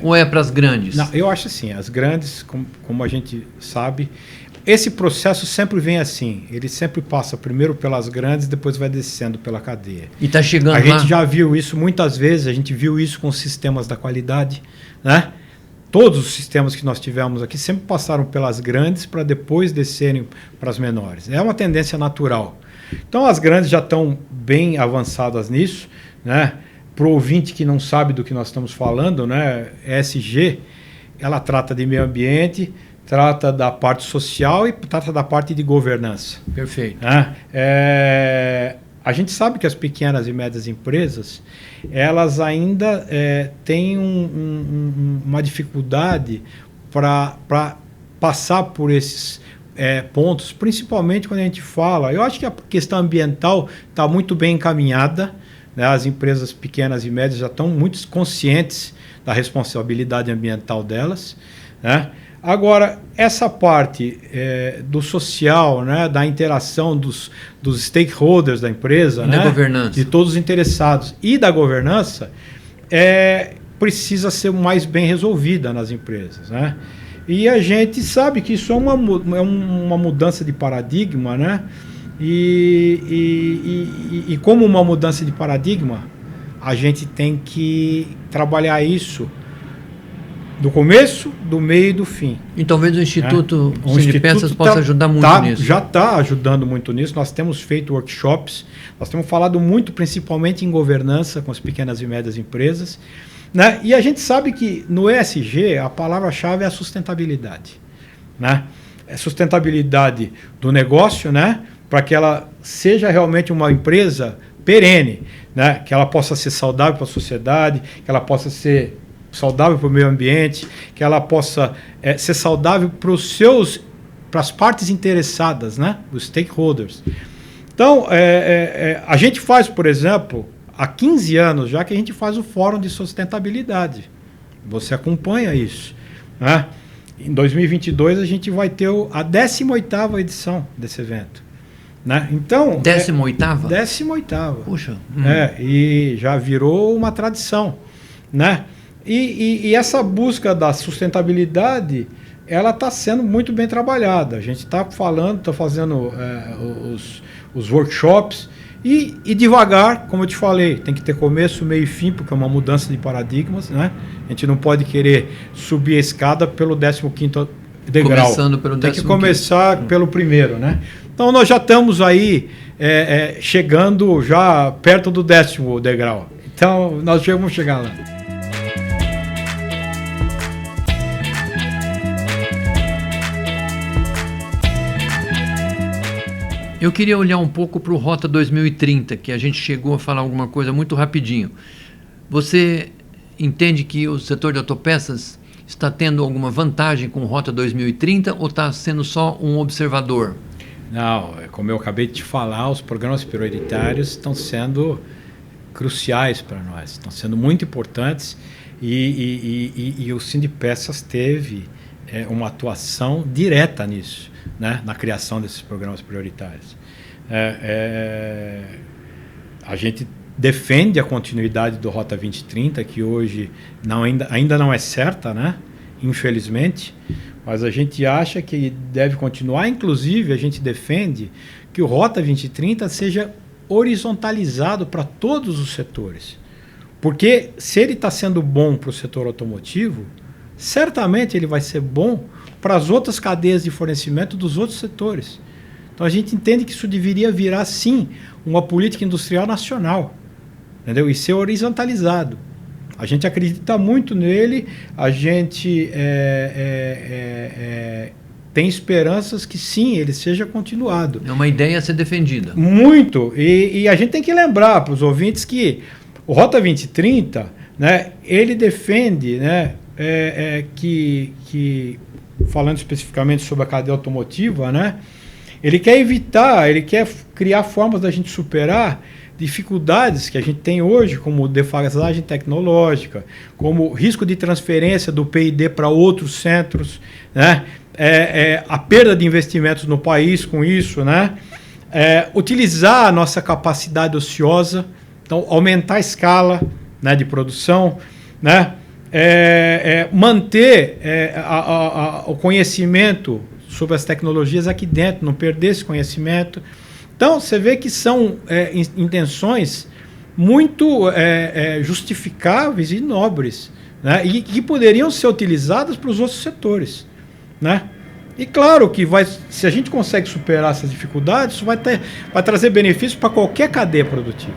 ou é para as grandes? Não, eu acho assim, as grandes, como a gente sabe, esse processo sempre vem assim, ele sempre passa primeiro pelas grandes, depois vai descendo pela cadeia. E está chegando lá? A gente já viu isso muitas vezes, a gente viu isso com os sistemas da qualidade, né? Todos os sistemas que nós tivemos aqui sempre passaram pelas grandes para depois descerem para as menores. É uma tendência natural. Então as grandes já estão bem avançadas nisso, né? Para o ouvinte que não sabe do que nós estamos falando, né? ESG, ela trata de meio ambiente, trata da parte social e trata da parte de governança. Perfeito. Né? A gente sabe que as pequenas e médias empresas, elas ainda têm uma dificuldade para passar por esses pontos, principalmente quando a gente fala. Eu acho que a questão ambiental está muito bem encaminhada, né? As empresas pequenas e médias já estão muito conscientes da responsabilidade ambiental delas, né? Agora, essa parte do social, né, da interação dos stakeholders da empresa, e né, da governança, de todos os interessados e da governança, precisa ser mais bem resolvida nas empresas, né? E a gente sabe que isso é uma mudança de paradigma, né? E como uma mudança de paradigma, a gente tem que trabalhar isso do começo, do meio e do fim. E talvez o Instituto Sindipeças possa ajudar muito nisso. Já está ajudando muito nisso. Nós temos feito workshops, nós temos falado muito, principalmente em governança com as pequenas e médias empresas, né? E a gente sabe que no ESG a palavra-chave é a sustentabilidade, né? É sustentabilidade do negócio, né? Para que ela seja realmente uma empresa perene, né? Que ela possa ser saudável para a sociedade, que ela possa ser saudável para o meio ambiente, que ela possa ser saudável para as partes interessadas, né? Os stakeholders. Então, a gente faz, por exemplo, há 15 anos já que a gente faz o Fórum de Sustentabilidade. Você acompanha isso, né? Em 2022 a gente vai ter a 18ª edição desse evento, né? Então, 18ª? 18ª. Puxa. E já virou uma tradição, né? E essa busca da sustentabilidade, ela está sendo muito bem trabalhada. A gente está fazendo os workshops e devagar, como eu te falei, tem que ter começo, meio e fim, porque é uma mudança de paradigmas, né? A gente não pode querer subir a escada pelo 15º degrau. Começando pelo 15º. Tem que começar pelo primeiro, né? Então nós já estamos aí chegando já perto do 10º degrau. Então nós já vamos chegar lá. Eu queria olhar um pouco para o Rota 2030, que a gente chegou a falar alguma coisa muito rapidinho. Você entende que o setor de autopeças está tendo alguma vantagem com o Rota 2030 ou está sendo só um observador? Não, como eu acabei de te falar, os programas prioritários estão sendo cruciais para nós, estão sendo muito importantes e o Sindipeças teve uma atuação direta nisso, né, na criação desses programas prioritários. A gente defende a continuidade do Rota 2030, que hoje ainda não é certa, né, infelizmente, mas a gente acha que deve continuar. Inclusive, a gente defende que o Rota 2030 seja horizontalizado para todos os setores. Porque se ele está sendo bom para o setor automotivo, certamente ele vai ser bom para as outras cadeias de fornecimento dos outros setores. Então a gente entende que isso deveria virar, sim, uma política industrial nacional, entendeu? E ser horizontalizado. A gente acredita muito nele, a gente tem esperanças que sim, ele seja continuado. É uma ideia a ser defendida. Muito. E a gente tem que lembrar para os ouvintes que o Rota 2030, né, ele defende, né, que, falando especificamente sobre a cadeia automotiva, né, ele quer evitar, ele quer criar formas da gente superar dificuldades que a gente tem hoje, como defasagem tecnológica, como risco de transferência do P&D para outros centros, né? A perda de investimentos no país com isso, né? Utilizar a nossa capacidade ociosa, então aumentar a escala, né, de produção, né? Manter o conhecimento sobre as tecnologias aqui dentro, não perder esse conhecimento. Então, você vê que são intenções muito justificáveis e nobres, né? E que poderiam ser utilizadas para os outros setores, né? E claro que se a gente consegue superar essas dificuldades, isso vai trazer benefícios para qualquer cadeia produtiva.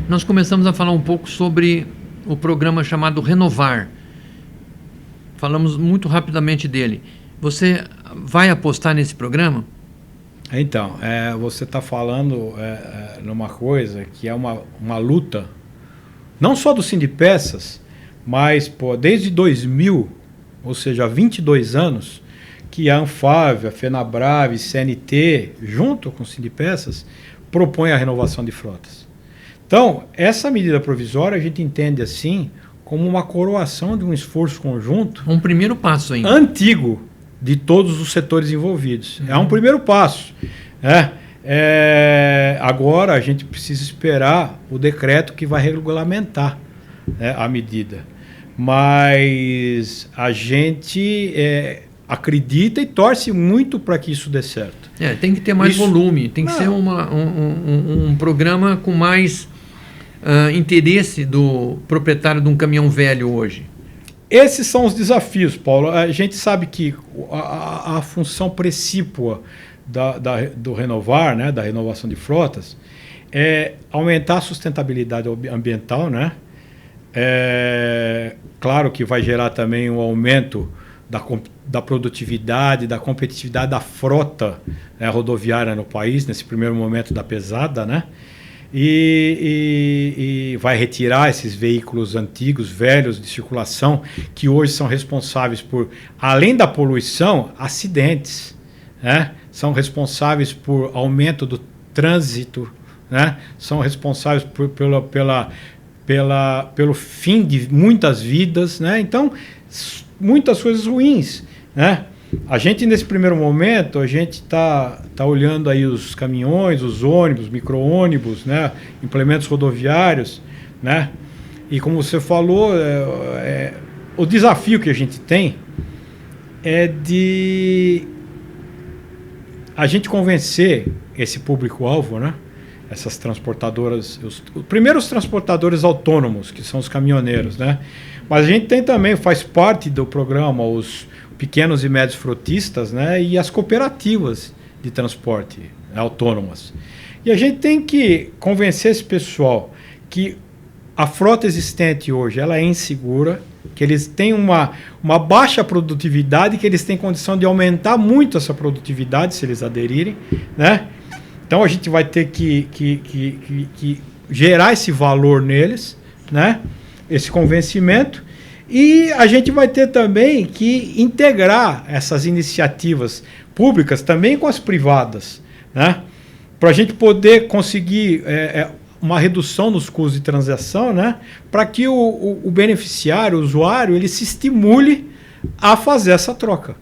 Nós começamos a falar um pouco sobre o programa chamado Renovar. Falamos muito rapidamente dele. Você vai apostar nesse programa? Então, você está falando numa coisa que é uma luta, não só do Sindipeças, mas desde 2000, ou seja, há 22 anos, que a Anfávia, a FenaBrave, CNT, junto com o Sindipeças, propõe a renovação de frotas. Então, essa medida provisória a gente entende assim como uma coroação de um esforço conjunto. Um primeiro passo ainda. Antigo, de todos os setores envolvidos. É um primeiro passo. Agora a gente precisa esperar o decreto que vai regulamentar, a medida. Mas a gente acredita e torce muito para que isso dê certo. Tem que ter mais volume, tem que ser um programa com mais interesse do proprietário de um caminhão velho hoje. Esses são os desafios, Paulo. A gente sabe que a função precípua do renovar, né, da renovação de frotas, é aumentar a sustentabilidade ambiental, né? Claro que vai gerar também um aumento da produtividade, da competitividade da frota rodoviária no país, nesse primeiro momento da pesada, né? E vai retirar esses veículos antigos, velhos, de circulação, que hoje são responsáveis por, além da poluição, acidentes, né? São responsáveis por aumento do trânsito, né? São responsáveis pelo fim de muitas vidas, né? Então, muitas coisas ruins, né? A gente, nesse primeiro momento, a gente tá olhando aí os caminhões, os ônibus, micro-ônibus, né? Implementos rodoviários, né? E como você falou, o desafio que a gente tem é de a gente convencer esse público-alvo, né? Essas transportadoras, primeiro os transportadores autônomos, que são os caminhoneiros, né? Mas a gente tem também, faz parte do programa, os pequenos e médios frotistas, né? E as cooperativas de transporte autônomas. E a gente tem que convencer esse pessoal que a frota existente hoje ela é insegura, que eles têm uma baixa produtividade, que eles têm condição de aumentar muito essa produtividade se eles aderirem, né? Então a gente vai ter que gerar esse valor neles, né? Esse convencimento, e a gente vai ter também que integrar essas iniciativas públicas também com as privadas, né? Para a gente poder conseguir uma redução nos custos de transação, né? Para que o beneficiário, o usuário, ele se estimule a fazer essa troca.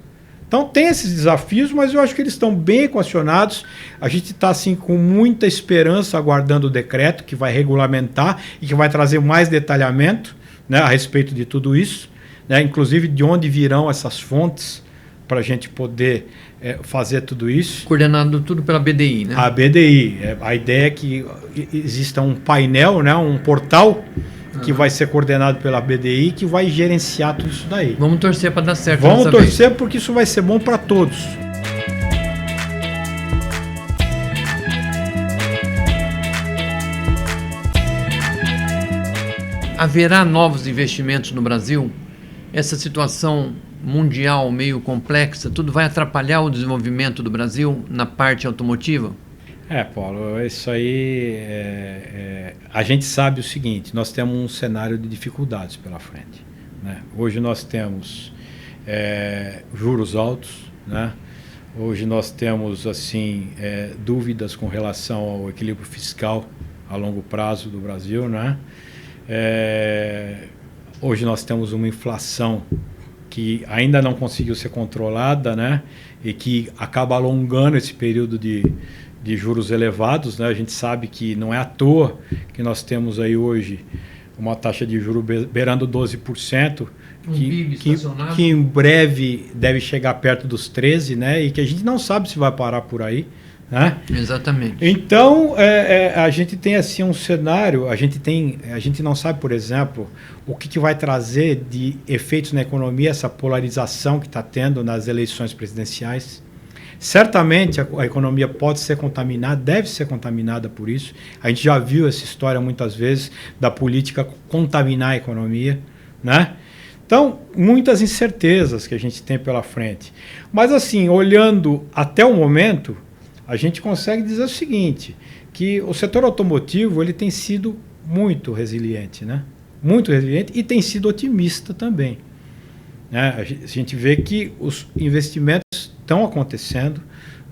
Então tem esses desafios, mas eu acho que eles estão bem equacionados. A gente está assim, com muita esperança aguardando o decreto que vai regulamentar e que vai trazer mais detalhamento, né, a respeito de tudo isso, né, inclusive de onde virão essas fontes para a gente poder fazer tudo isso. Coordenado tudo pela BDI, né? A BDI. A ideia é que exista um painel, né, um portal que vai ser coordenado pela BDI, que vai gerenciar tudo isso daí. Vamos torcer para dar certo. Vamos torcer porque isso vai ser bom para todos. Haverá novos investimentos no Brasil? Essa situação mundial meio complexa, tudo vai atrapalhar o desenvolvimento do Brasil na parte automotiva? Paulo, isso aí, a gente sabe o seguinte, nós temos um cenário de dificuldades pela frente, né? Hoje nós temos juros altos, né? Hoje nós temos assim, dúvidas com relação ao equilíbrio fiscal a longo prazo do Brasil, né? Hoje nós temos uma inflação que ainda não conseguiu ser controlada, né? E que acaba alongando esse período de juros elevados, né? A gente sabe que não é à toa que nós temos aí hoje uma taxa de juros beirando 12%, que em breve deve chegar perto dos 13%, né? E que a gente não sabe se vai parar por aí, né? Exatamente. Então, a gente tem assim um cenário, a gente não sabe, por exemplo, o que vai trazer de efeitos na economia, essa polarização que está tendo nas eleições presidenciais. Certamente a economia pode ser contaminada, deve ser contaminada por isso. A gente já viu essa história muitas vezes da política contaminar a economia, né? Então, muitas incertezas que a gente tem pela frente. Mas assim, olhando até o momento, a gente consegue dizer o seguinte, que o setor automotivo ele tem sido muito resiliente, né? Muito resiliente e tem sido otimista também, né? A gente vê que os investimentos estão acontecendo,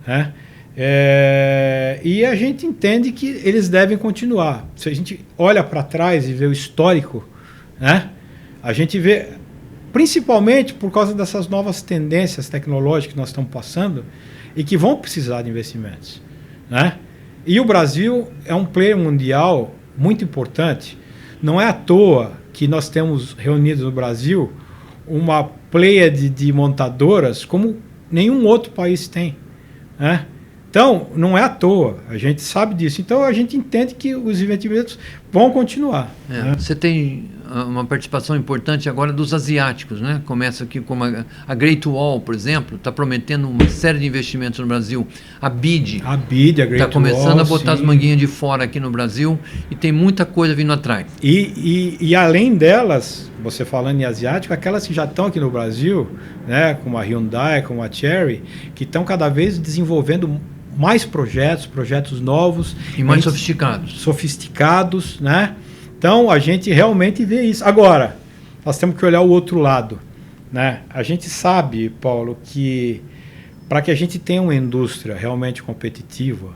né? E a gente entende que eles devem continuar. Se a gente olha para trás e vê o histórico, né? A gente vê, principalmente por causa dessas novas tendências tecnológicas que nós estamos passando e que vão precisar de investimentos, né? E o Brasil é um player mundial muito importante. Não é à toa que nós temos reunidos no Brasil uma pleiade de montadoras como nenhum outro país tem, né? Então, não é à toa, a gente sabe disso. Então, a gente entende que os investimentos vão continuar. Né? Você tem uma participação importante agora dos asiáticos, né? Começa aqui como a Great Wall, por exemplo, está prometendo uma série de investimentos no Brasil. A BID a Great Wall, está começando a botar as manguinhas de fora aqui no Brasil e tem muita coisa vindo atrás. E além delas, você falando em asiático, aquelas que já estão aqui no Brasil, né, como a Hyundai, como a Chery, que estão cada vez desenvolvendo mais projetos novos. E mais sofisticados. Sofisticados, né? Então, a gente realmente vê isso. Agora, nós temos que olhar o outro lado, né? A gente sabe, Paulo, que para que a gente tenha uma indústria realmente competitiva,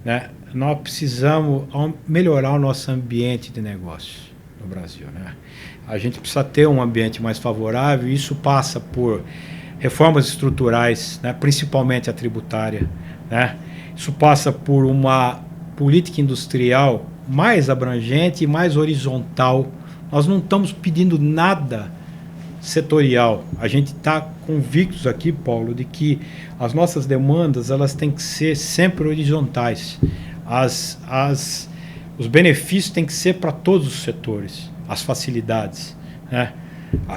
né, nós precisamos melhorar o nosso ambiente de negócio no Brasil, né? A gente precisa ter um ambiente mais favorável e isso passa por reformas estruturais, né, principalmente a tributária, né? Isso passa por uma política industrial mais abrangente e mais horizontal. Nós não estamos pedindo nada setorial. A gente está convictos aqui, Paulo, de que as nossas demandas elas têm que ser sempre horizontais. Os benefícios têm que ser para todos os setores, as facilidades, né?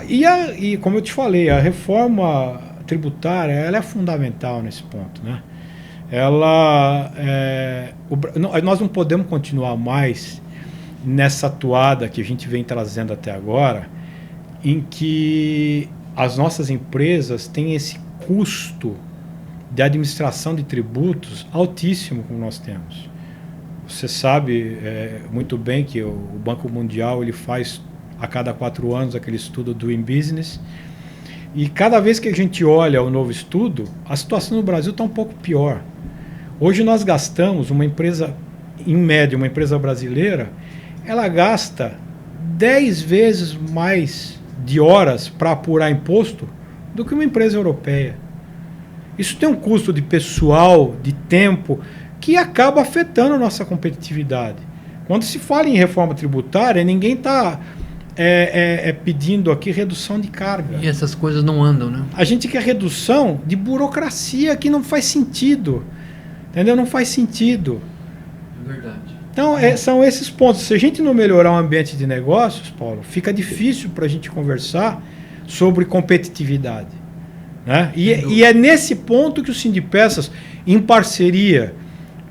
E como eu te falei, a reforma tributária ela é fundamental nesse ponto, né? Nós não podemos continuar mais nessa toada que a gente vem trazendo até agora, em que as nossas empresas têm esse custo de administração de tributos altíssimo como nós temos. Você sabe muito bem que o Banco Mundial ele faz a cada 4 anos aquele estudo Doing Business, e cada vez que a gente olha o novo estudo, a situação no Brasil está um pouco pior. Hoje nós gastamos, uma empresa, em média, uma empresa brasileira, ela gasta 10 vezes mais de horas para apurar imposto do que uma empresa europeia. Isso tem um custo de pessoal, de tempo, que acaba afetando a nossa competitividade. Quando se fala em reforma tributária, ninguém está pedindo aqui redução de carga. E essas coisas não andam, né? A gente quer redução de burocracia que não faz sentido. Entendeu? Não faz sentido. É verdade. Então, são esses pontos. Se a gente não melhorar o ambiente de negócios, Paulo, fica difícil para a gente conversar sobre competitividade. Né? E é nesse ponto que o Sindipeças, em parceria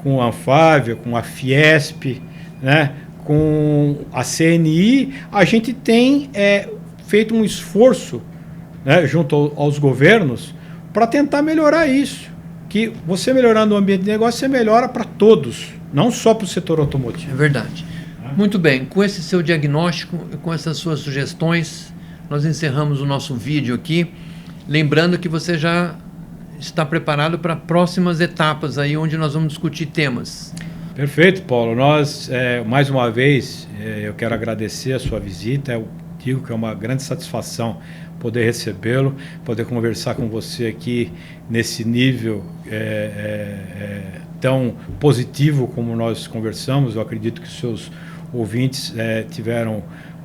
com a Anfávia, com a Fiesp, né, com a CNI, a gente tem feito um esforço, né, junto aos governos para tentar melhorar isso. Que você melhorando o ambiente de negócio, você melhora para todos, não só para o setor automotivo. É verdade. Muito bem, com esse seu diagnóstico, com essas suas sugestões, nós encerramos o nosso vídeo aqui. Lembrando que você já está preparado para próximas etapas aí, onde nós vamos discutir temas. Perfeito, Paulo. Nós, mais uma vez, eu quero agradecer a sua visita. Eu digo que é uma grande satisfação poder recebê-lo, poder conversar com você aqui nesse nível tão positivo como nós conversamos. Eu acredito que os seus ouvintes tiveram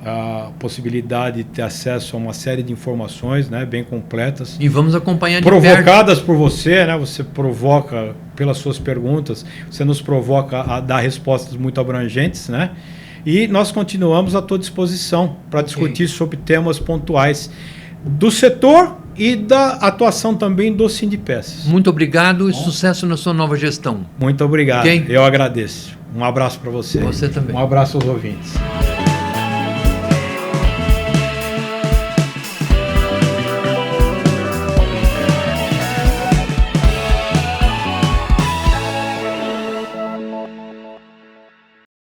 a possibilidade de ter acesso a uma série de informações, né, bem completas. E vamos acompanhar de provocadas por você, né? Você provoca pelas suas perguntas, você nos provoca a dar respostas muito abrangentes, né? E nós continuamos à tua disposição para discutir sobre temas pontuais do setor e da atuação também do Sindipeças. Muito obrigado e sucesso na sua nova gestão. Muito obrigado. Eu agradeço. Um abraço para você. Você também. Um abraço aos ouvintes.